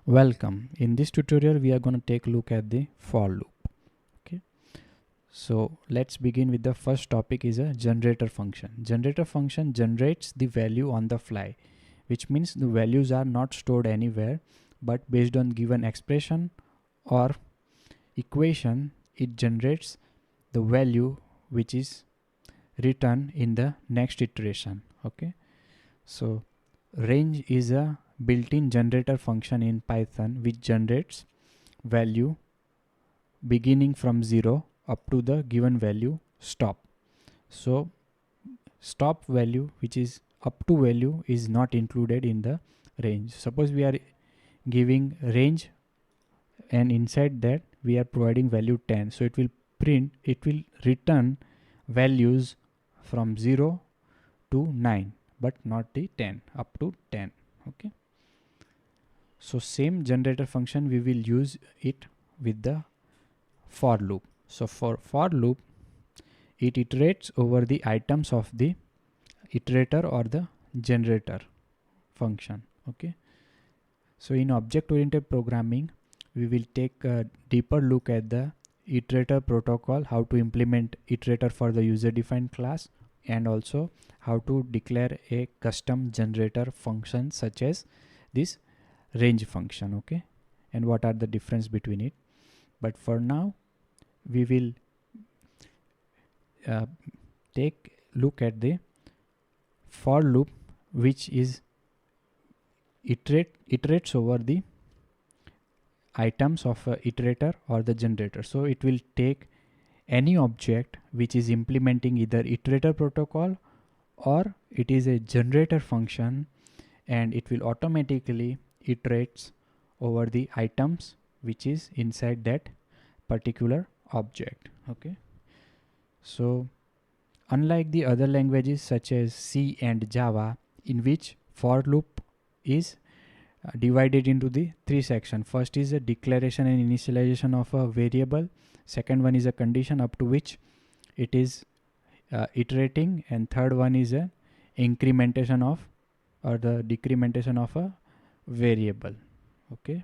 Welcome. In this tutorial we are going to take a look at the for loop. Okay, so let's begin with the first topic is a generator function. Generator function generates the value on the fly, which means the values are not stored anywhere, but based on given expression or equation it generates the value which is returned in the next iteration. Okay, so range is a built-in generator function in Python which generates value beginning from 0 up to the given value stop. So stop value, which is up to value, is not included in the range. Suppose we are giving range and inside that we are providing value 10, so it will return values from 0 to 9 but not the 10, up to 10. Okay, so same generator function we will use it with the for loop. So for loop it iterates over the items of the iterator or the generator function. Okay, so in object oriented programming we will take a deeper look at the iterator protocol, how to implement iterator for the user defined class, and also how to declare a custom generator function such as this range function. Okay, and what are the difference between it. But for now we will take look at the for loop which is iterates over the items of a iterator or the generator. So it will take any object which is implementing either iterator protocol or it is a generator function, and it will automatically iterates over the items which is inside that particular object. Okay, so unlike the other languages such as C and Java, in which for loop is divided into the three sections. First is a declaration and initialization of a variable. Second one is a condition up to which it is iterating, and third one is a incrementation of or the decrementation of a variable. Okay,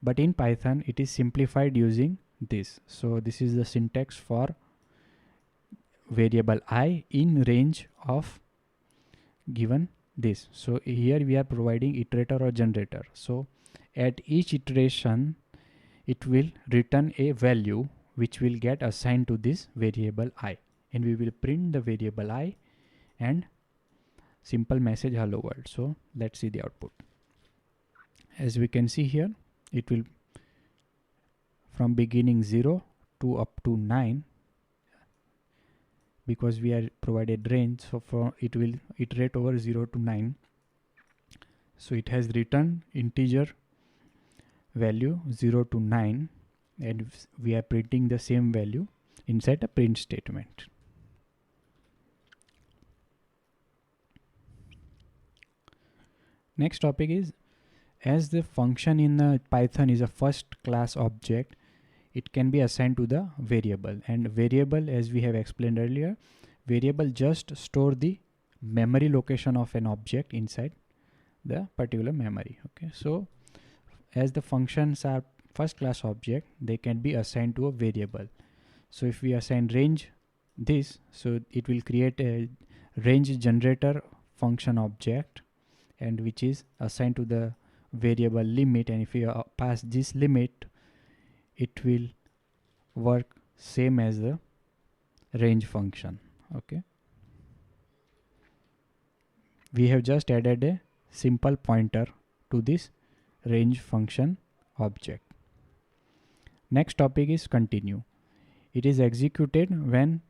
but in Python it is simplified using this. So this is the syntax for variable I in range of given this. So here we are providing iterator or generator. So at each iteration it will return a value which will get assigned to this variable I, and we will print the variable I and simple message hello world. So let's see the output. As we can see here, it will from beginning 0 to up to 9, because we are provided range, so for it will iterate over 0 to 9. So it has returned integer value 0 to 9, and we are printing the same value inside a print statement. Next topic is, as the function in the Python is a first class object, it can be assigned to the variable, and variable, as we have explained earlier, variable just store the memory location of an object inside the particular memory. Okay, so as the functions are first class object, they can be assigned to a variable. So if we assign range this, so it will create a range generator function object, and which is assigned to the variable limit, and if you pass this limit it will work same as the range function. Okay, we have just added a simple pointer to this range function object. Next topic is continue. It is executed when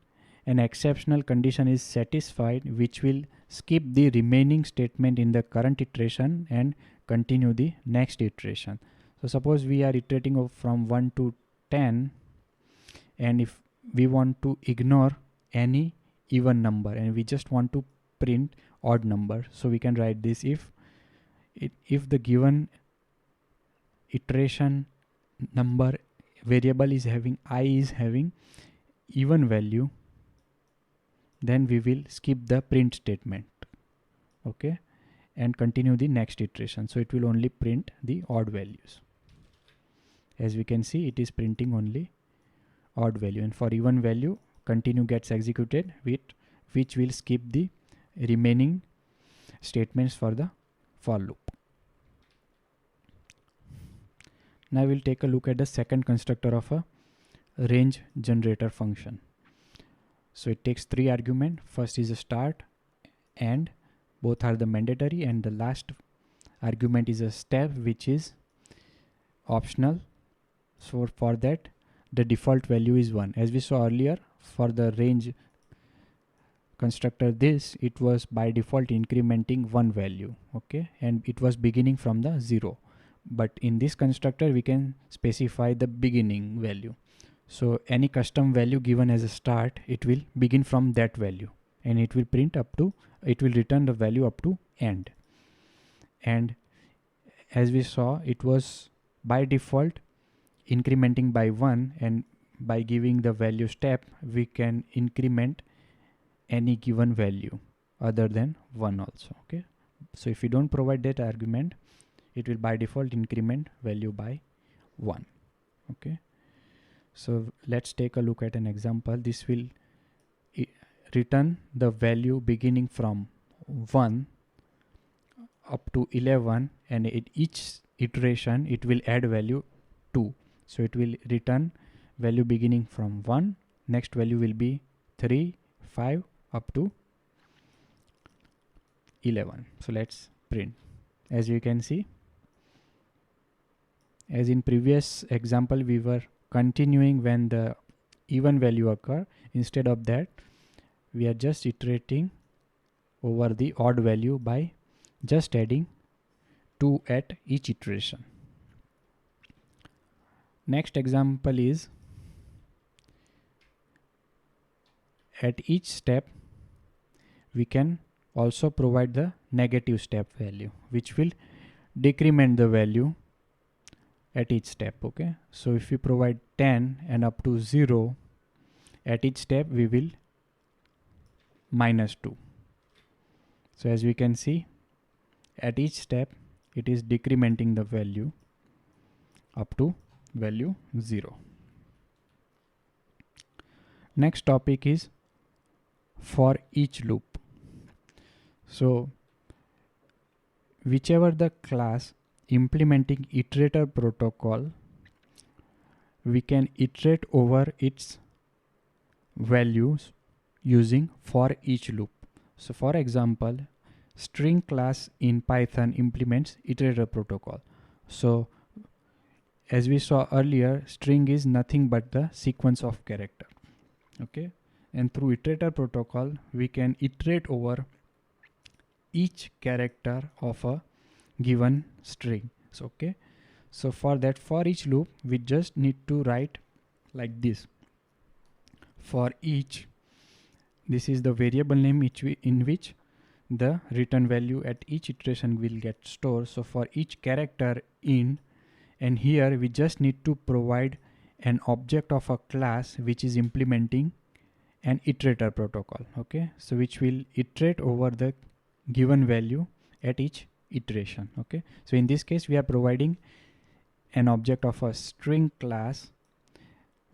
an exceptional condition is satisfied, which will skip the remaining statement in the current iteration and continue the next iteration. So suppose we are iterating from 1 to 10, and if we want to ignore any even number and we just want to print odd number, so we can write this: if the given iteration number variable is having I is having even value, then we will skip the print statement. Okay, and continue the next iteration. So it will only print the odd values. As we can see, it is printing only odd value, and for even value continue gets executed, with which will skip the remaining statements for the for loop. Now we'll take a look at the second constructor of a range generator function. So it takes 3 arguments. First is a start, and both are the mandatory, and the last argument is a step, which is optional. So for that the default value is 1. As we saw earlier, for the range constructor, this it was by default incrementing one value, okay, and it was beginning from the 0. But in this constructor we can specify the beginning value. So any custom value given as a start, it will begin from that value, and it will print up to, it will return the value up to end. And as we saw, it was by default incrementing by 1, and by giving the value step we can increment any given value other than 1 also, okay. So if you don't provide that argument, it will by default increment value by 1, okay. So let's take a look at an example. This will return the value beginning from 1 up to 11, and at each iteration it will add value 2. So it will return value beginning from 1, next value will be 3, 5 up to 11. So let's print. As you can see, as in previous example, we were continuing when the even value occur. Instead of that, we are just iterating over the odd value by just adding 2 at each iteration. Next example is, at each step we can also provide the negative step value, which will decrement the value at each step, okay. So if we provide 10 and up to 0, at each step we will minus 2. So as we can see, at each step it is decrementing the value up to value 0. Next topic is for each loop. So whichever the class implementing iterator protocol, we can iterate over its values using for each loop. So for example, string class in Python implements iterator protocol. So as we saw earlier, string is nothing but the sequence of character, okay, and through iterator protocol we can iterate over each character of a given string. So okay, so for that for each loop we just need to write like this: for each, this is the variable name in which the return value at each iteration will get stored. So for each character in, and here we just need to provide an object of a class which is implementing an iterator protocol, okay, so which will iterate over the given value at each iteration, okay. So in this case we are providing an object of a string class,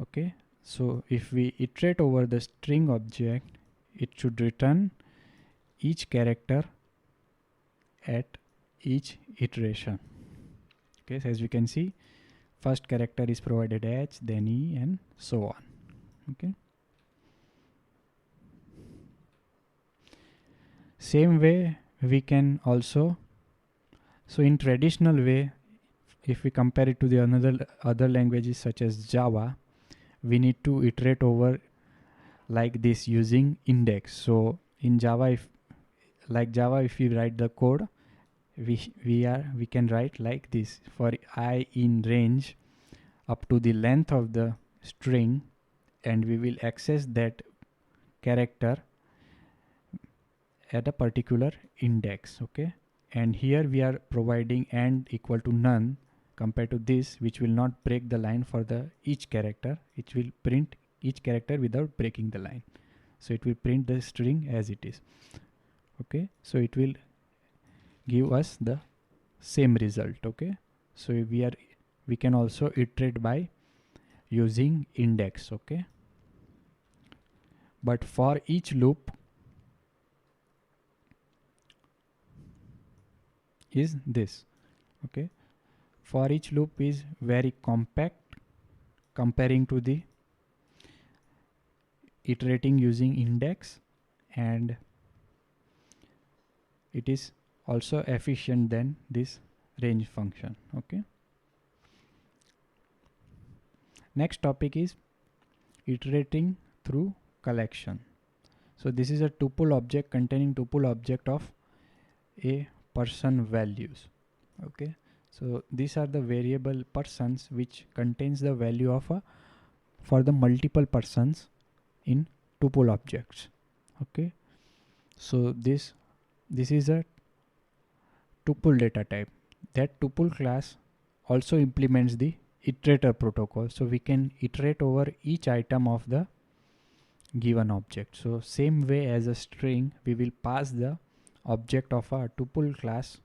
okay. So if we iterate over the string object, it should return each character at each iteration, okay. So as we can see, first character is provided H, then E, and so on, okay. Same way we can also, so in traditional way, if we compare it to the other languages such as Java, we need to iterate over like this using index. So in Java, if we write the code, we can write like this: for I in range up to the length of the string, and we will access that character at a particular index, okay. And here we are providing and equal to none compared to this, which will not break the line for the each character. It will print each character without breaking the line, so it will print the string as it is, okay. So it will give us the same result. Okay, so we can also iterate by using index. Okay, but for each loop is this. Okay, for each loop is very compact comparing to the iterating using index, and it is also efficient than this range function. Okay, next topic is iterating through collection. So this is a tuple object containing tuple object of a person values. Okay, so these are the variable persons which contains the value of a for the multiple persons in tuple objects. Okay, so this is a tuple data type. That tuple class also implements the iterator protocol, so we can iterate over each item of the given object. So same way as a string, we will pass the object of a tuple class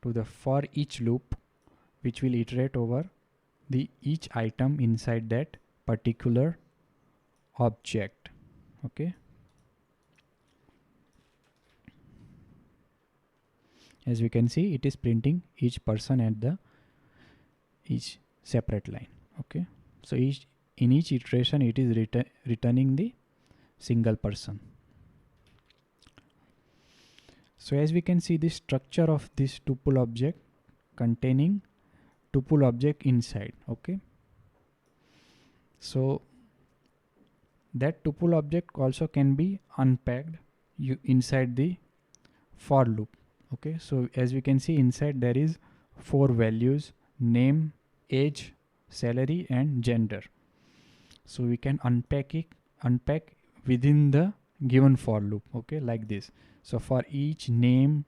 to the for each loop, which will iterate over the each item inside that particular object. Okay, as we can see, it is printing each person at the each separate line. Okay, so in each iteration it is returning the single person. So as we can see, the structure of this tuple object containing tuple object inside. Okay, so that tuple object also can be unpacked inside the for loop. Okay, so as we can see, inside there is 4 values: name, age, salary and gender. So we can unpack within the given for loop. Okay, like this. So for each name,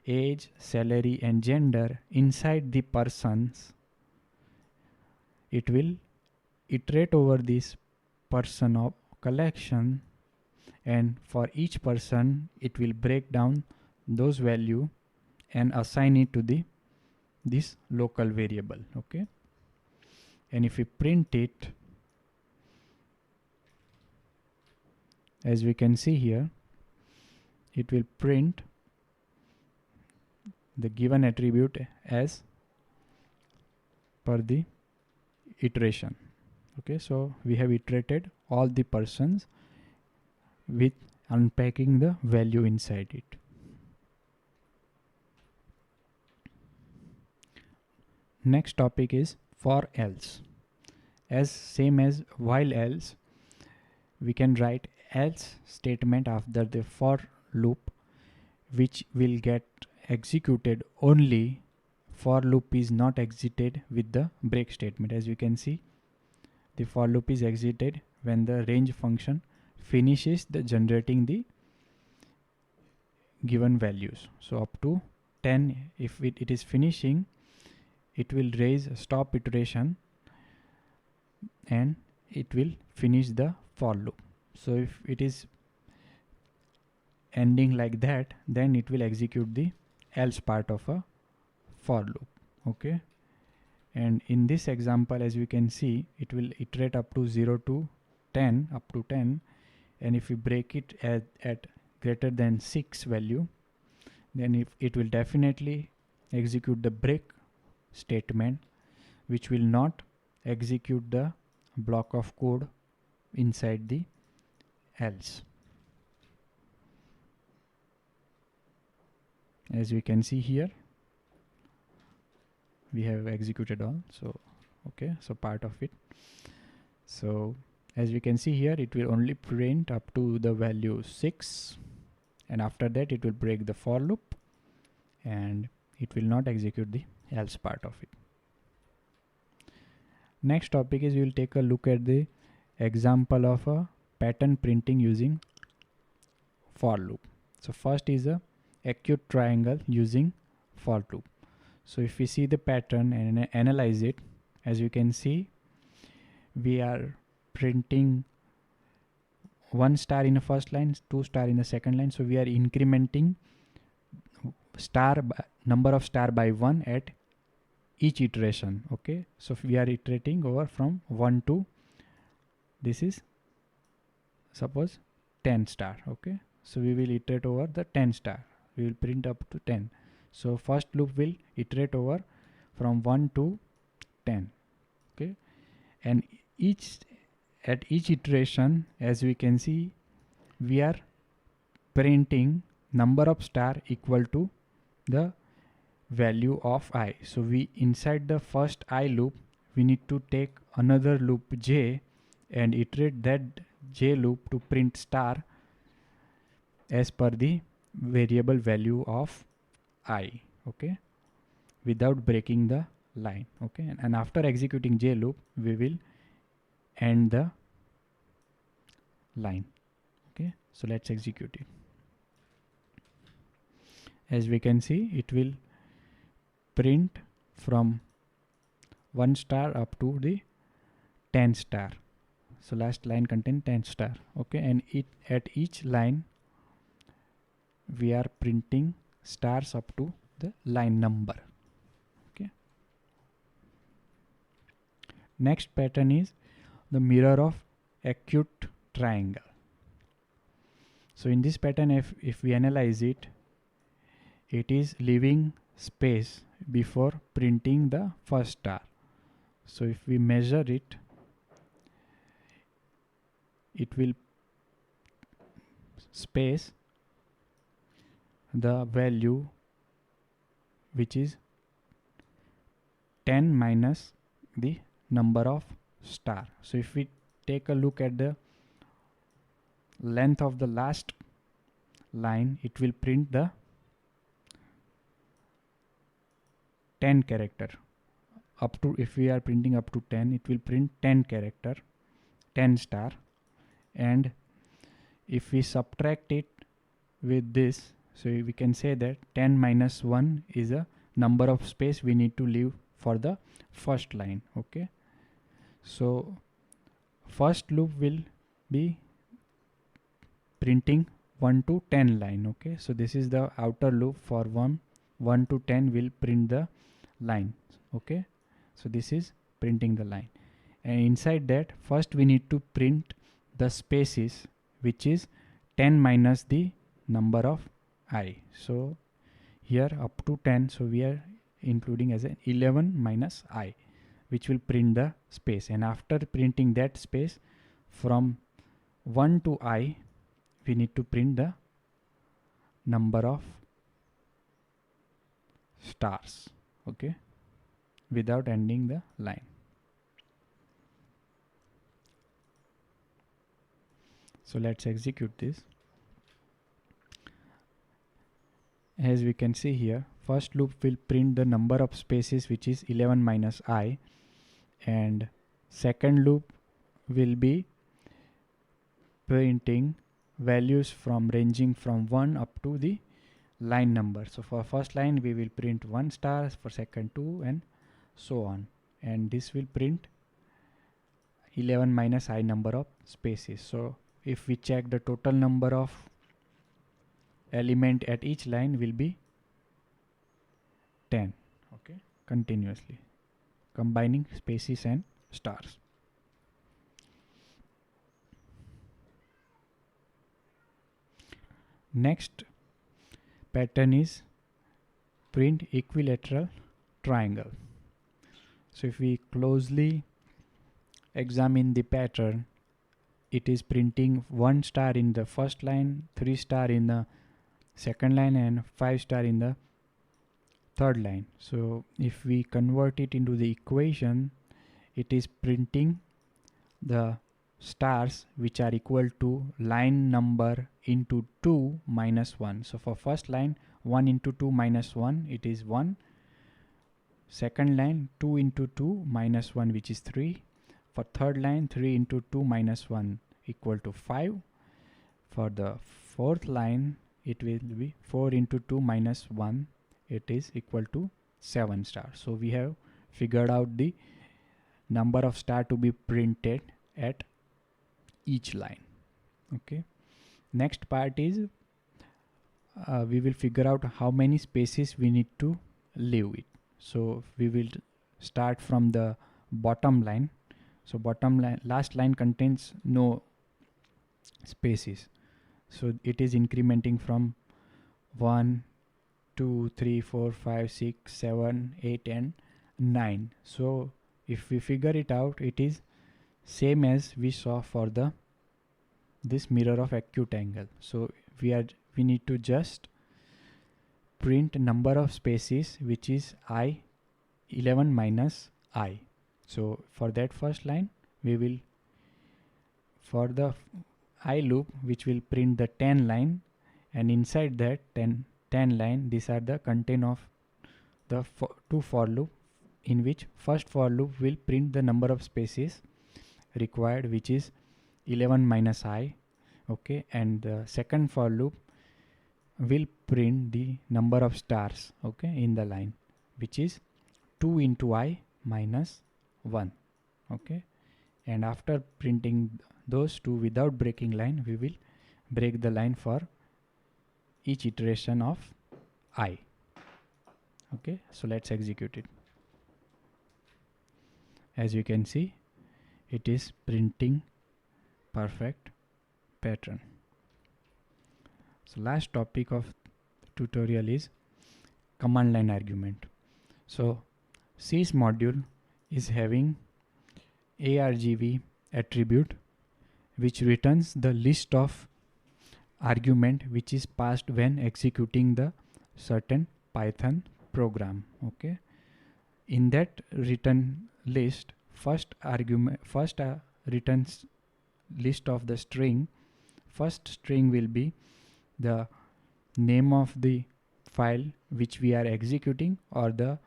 age, salary and gender inside the persons, it will iterate over this person of collection, and for each person it will break down those value and assign it to the this local variable. Okay, and if we print it, as we can see here, it will print the given attribute as per the iteration. Okay, so we have iterated all the persons with unpacking the value inside it. Next topic is for else. As same as while else, we can write else statement after the for loop, which will get executed only for loop is not exited with the break statement. As you can see, the for loop is exited when the range function finishes the generating the given values. So up to 10, if it is finishing, it will raise stop iteration and it will finish the for loop. So if it is ending like that, then it will execute the else part of a for loop. Okay, and in this example, as we can see, it will iterate up to 0 to 10, up to 10, and if we break it at greater than 6 value, then if it will definitely execute the break statement, which will not execute the block of code inside the else. As we can see here, we have executed all. So okay, so part of it. So as we can see here, it will only print up to the value 6, and after that it will break the for loop and it will not execute the else part of it. Next topic is we will take a look at the example of a pattern printing using for loop. So first is a acute triangle using for loop. So if we see the pattern and analyze it, as you can see, we are printing 1 star in the first line, 2 star in the second line. So we are incrementing number of star by 1 at each iteration. Okay, so if we are iterating over from 1 to, this is suppose 10 star. Okay, so we will iterate over the 10 star, we will print up to 10. So first loop will iterate over from 1 to 10. Okay, and at each iteration, as we can see, we are printing number of star equal to the value of I. So we, inside the first I loop, we need to take another loop j and iterate that j loop to print star as per the variable value of I. Okay, without breaking the line. Okay, and after executing j loop, we will end the line. Okay, so let's execute it. As we can see, it will print from 1 star up to the 10 star. So last line contain 10 star. Okay, and at each line we are printing stars up to the line number. Okay, next pattern is the mirror of acute triangle. So in this pattern, if we analyze it, it is leaving space before printing the first star. So if we measure it, it will space the value which is 10 minus the number of star. So if we take a look at the length of the last line, it will print the 10 character. Up to, if we are printing up to 10, it will print 10 character, 10 star. And if we subtract it with this, so we can say that 10 minus 1 is a number of space we need to leave for the first line. Okay, so first loop will be printing 1 to 10 line. Okay, so this is the outer loop for 1 to 10 will print the line. Okay, so this is printing the line, and inside that first we need to print the spaces, which is 10 minus the number of I. So here up to 10, so we are including as an 11 minus I, which will print the space. And after printing that space from 1 to I, we need to print the number of stars. Okay, without ending the line. So let's execute this. As we can see here, first loop will print the number of spaces, which is 11 minus I, and second loop will be printing values from ranging from 1 up to the line number. So for first line we will print 1 star, for second 2, and so on, and this will print 11 minus I number of spaces. So if we check, the total number of element at each line will be 10. Okay, continuously combining spaces and stars. Next pattern is print equilateral triangle. So if we closely examine the pattern, it is printing 1 star in the first line, 3 star in the second line, and 5 star in the third line. So if we convert it into the equation, it is printing the stars which are equal to line number into 2 minus 1. So for first line, 1 into 2 minus 1, it is 1. Second line, 2 into 2 minus 1, which is 3. For third line, 3 into 2 minus 1 equal to 5. For the fourth line, it will be 4 into 2 minus 1, it is equal to 7 stars. So we have figured out the number of star to be printed at each line. Okay, next part is we will figure out how many spaces we need to leave it. So we will start from the bottom line. So bottom line, last line contains no spaces, so it is incrementing from 1 2 3 4 5 6 7 8 and 9. So if we figure it out, it is same as we saw for the this mirror of acute angle. So we need to just print number of spaces, which is I 11 minus I. So for that first line, we will, for the I loop, which will print the 10 line, and inside that 10 line, these are the content of the two for loop, in which first for loop will print the number of spaces required, which is 11 minus I. Okay, and the second for loop will print the number of stars, okay, in the line, which is 2 into I minus 1. Okay, and after printing those two without breaking line, we will break the line for each iteration of I. Okay, so let's execute it. As you can see, it is printing perfect pattern. So last topic of tutorial is command line argument. So sys module is having argv attribute, which returns the list of argument which is passed when executing the certain Python program. Okay, in that return list, first returns list of the string. First string will be the name of the file which we are executing, or the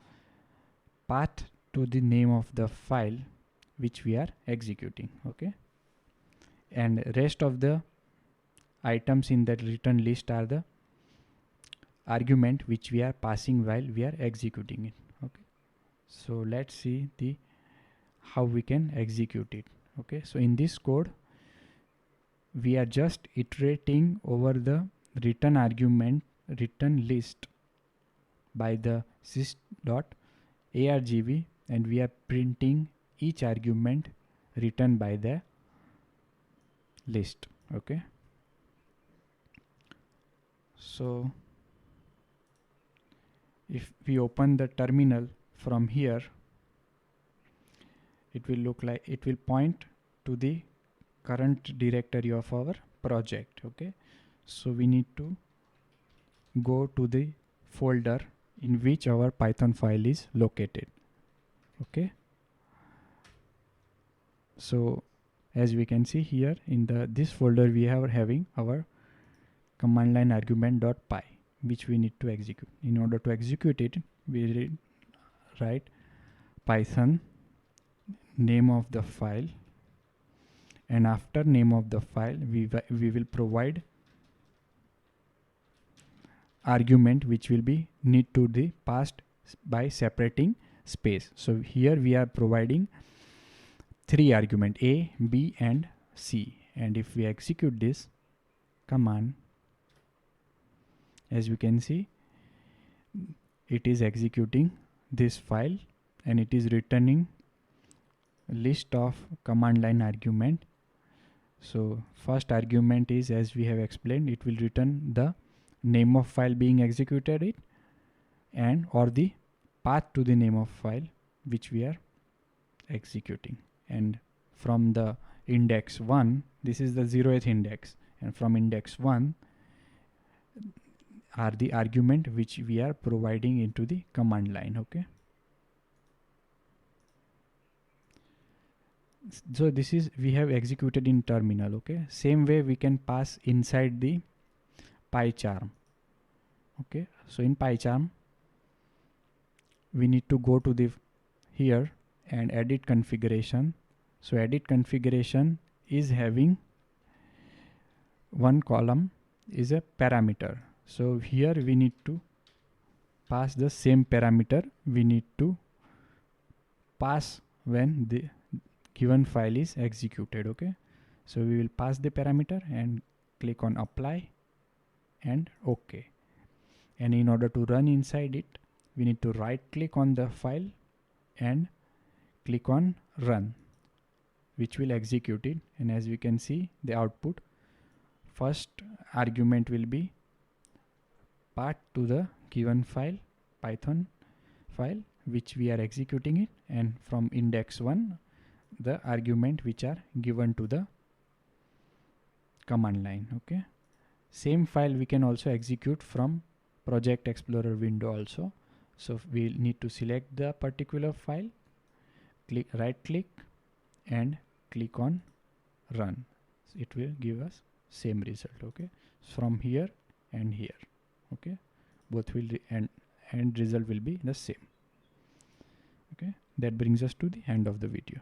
path to the name of the file which we are executing. Okay, and rest of the items in that return list are the argument which we are passing while we are executing it. Okay, so let's see the how we can execute it. Okay, so in this code, we are just iterating over the return argument return list by the sys.argv, and we are printing each argument written by the list. Okay, so if we open the terminal from here, it will look like, it will point to the current directory of our project. Okay, so we need to go to the folder in which our Python file is located. Okay, so as we can see here in this folder, we are having our command line argument.py, which we need to execute. In order to execute it, we write Python name of the file, and after name of the file, we will provide argument which will be need to be passed by separating space. So here we are providing 3 argument, A, B and C, and if we execute this command, as we can see, it is executing this file and it is returning list of command line argument. So first argument is, as we have explained, it will return the name of file being executed it, and or the path to the name of file which we are executing. And from the index 1, this is the 0th index, and from index 1 are the argument which we are providing into the command line. Okay, so this is we have executed in terminal. Okay, same way we can pass inside the PyCharm. Okay, so in PyCharm we need to go to the here and edit configuration. So edit configuration is having one column is a parameter. So here we need to pass the same parameter we need to pass when the given file is executed. Okay, so we will pass the parameter and click on apply and OK. and in order to run inside it, we need to right click on the file and click on run, which will execute it. And as we can see, the output, first argument will be path to the given file, Python file, which we are executing it, and from index 1 the argument which are given to the command line. Okay, same file we can also execute from Project Explorer window also. So we need to select the particular file, right click and click on run. So it will give us same result. Okay, from here and here. Okay, both will end result will be the same. Okay, that brings us to the end of the video.